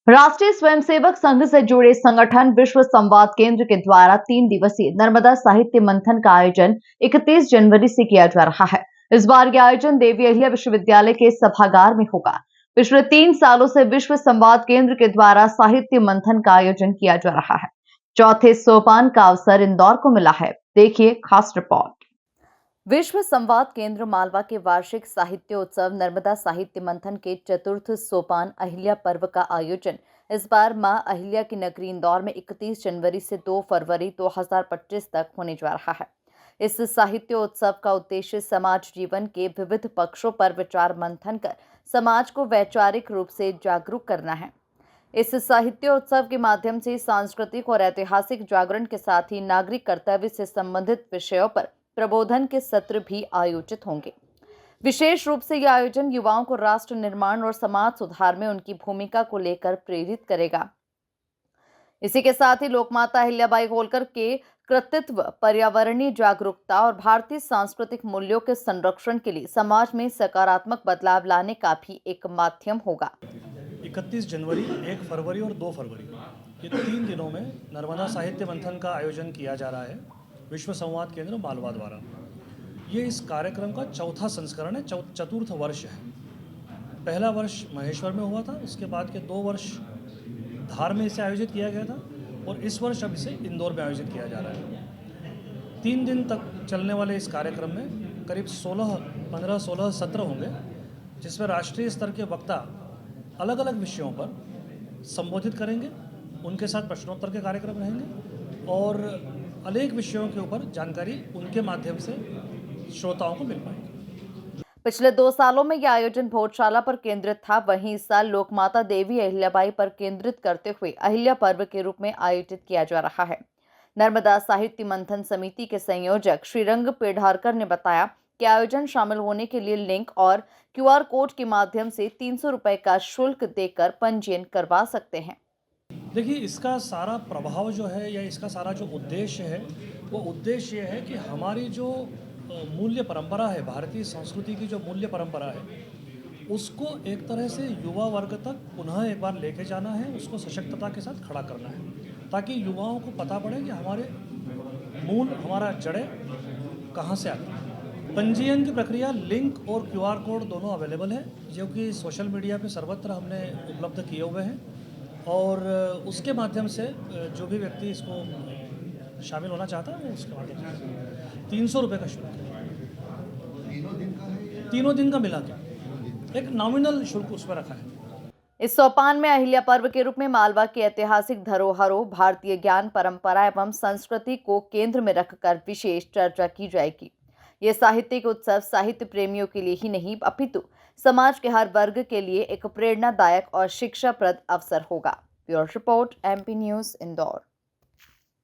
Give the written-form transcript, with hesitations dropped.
राष्ट्रीय स्वयंसेवक संघ से जुड़े संगठन विश्व संवाद केंद्र के द्वारा 3 दिवसीय नर्मदा साहित्य मंथन का आयोजन 31 जनवरी से किया जा रहा है। इस बार का आयोजन देवी अहिल्या विश्वविद्यालय के सभागार में होगा। पिछले 3 सालों से विश्व संवाद केंद्र के द्वारा साहित्य मंथन का आयोजन किया जा रहा है। चौथे सोपान का अवसर इंदौर को मिला है। देखिए खास रिपोर्ट। विश्व संवाद केंद्र मालवा के वार्षिक साहित्य उत्सव नर्मदा साहित्य मंथन के चतुर्थ सोपान अहिल्या पर्व का आयोजन इस बार मां अहिल्या की नगरी इंदौर में 31 जनवरी से 2 फरवरी 2025 तक होने जा रहा है। इस साहित्य उत्सव का उद्देश्य समाज जीवन के विविध पक्षों पर विचार मंथन कर समाज को वैचारिक रूप से जागरूक करना है। इस साहित्य उत्सव के माध्यम से सांस्कृतिक और ऐतिहासिक जागरण के साथ ही नागरिक कर्तव्य से संबंधित विषयों पर प्रबोधन के सत्र भी आयोजित होंगे। विशेष रूप से यह आयोजन युवाओं को राष्ट्र निर्माण और समाज सुधार में उनकी भूमिका को लेकर प्रेरित करेगा। इसी के साथ ही लोकमाता अहिल्याबाई होलकर के कृतित्व, पर्यावरणीय जागरूकता और भारतीय सांस्कृतिक मूल्यों के संरक्षण के लिए समाज में सकारात्मक बदलाव लाने का भी एक माध्यम होगा। 31 जनवरी, 1 फरवरी और 2 फरवरी ये 3 दिनों में नर्मदा साहित्य मंथन का आयोजन किया जा रहा है विश्व संवाद केंद्र मालवा द्वारा। ये इस कार्यक्रम का चौथा संस्करण है, चतुर्थ वर्ष है। पहला वर्ष महेश्वर में हुआ था, उसके बाद के 2 वर्ष धार में इसे आयोजित किया गया था और इस वर्ष अब इसे इंदौर में आयोजित किया जा रहा है। 3 दिन तक चलने वाले इस कार्यक्रम में करीब 15-16 सत्र होंगे, जिसमें राष्ट्रीय स्तर के वक्ता अलग अलग विषयों पर संबोधित करेंगे। उनके साथ प्रश्नोत्तर के कार्यक्रम रहेंगे और अनेक विषयों के ऊपर जानकारी उनके माध्यम से श्रोताओं को मिल पाएगी। पिछले 2 सालों में यह आयोजन भोजशाला पर केंद्रित था, वहीं इस साल लोकमाता देवी अहिल्याबाई पर केंद्रित करते हुए अहिल्या पर्व के रूप में आयोजित किया जा रहा है। नर्मदा साहित्य मंथन समिति के संयोजक श्रीरंग पेढ़ारकर ने बताया कि आयोजन शामिल होने के लिए लिंक और QR कोड के माध्यम से 300 रुपए का शुल्क देकर पंजीयन करवा सकते हैं। देखिए, इसका सारा प्रभाव जो है या इसका सारा जो उद्देश्य है, वो उद्देश्य ये है कि हमारी जो मूल्य परंपरा है, भारतीय संस्कृति की जो मूल्य परंपरा है, उसको एक तरह से युवा वर्ग तक पुनः एक बार लेके जाना है, उसको सशक्तता के साथ खड़ा करना है, ताकि युवाओं को पता पड़े कि हमारे मूल, हमारा जड़ें कहाँ से आती है। पंजीयन की प्रक्रिया लिंक और QR कोड दोनों अवेलेबल है, जो कि सोशल मीडिया पे सर्वत्र हमने उपलब्ध किए हुए हैं और उसके माध्यम से जो भी व्यक्ति इसको शामिल होना चाहता है, उसके माध्यम से 300 रुपये का शुल्क है। तीनों दिन का मिला के एक नॉमिनल शुल्क उसमें रखा है। इस सोपान में अहिल्या पर्व के रूप में मालवा की ऐतिहासिक धरोहरों, भारतीय ज्ञान, परंपरा एवं संस्कृति को केंद्र में रखकर विशेष चर्चा की जाएगी। ये साहित्यिक उत्सव साहित्य प्रेमियों के लिए ही नहीं, अपितु समाज के हर वर्ग के लिए एक प्रेरणादायक और शिक्षाप्रद अवसर होगा। Bureau report, MP news, Indore.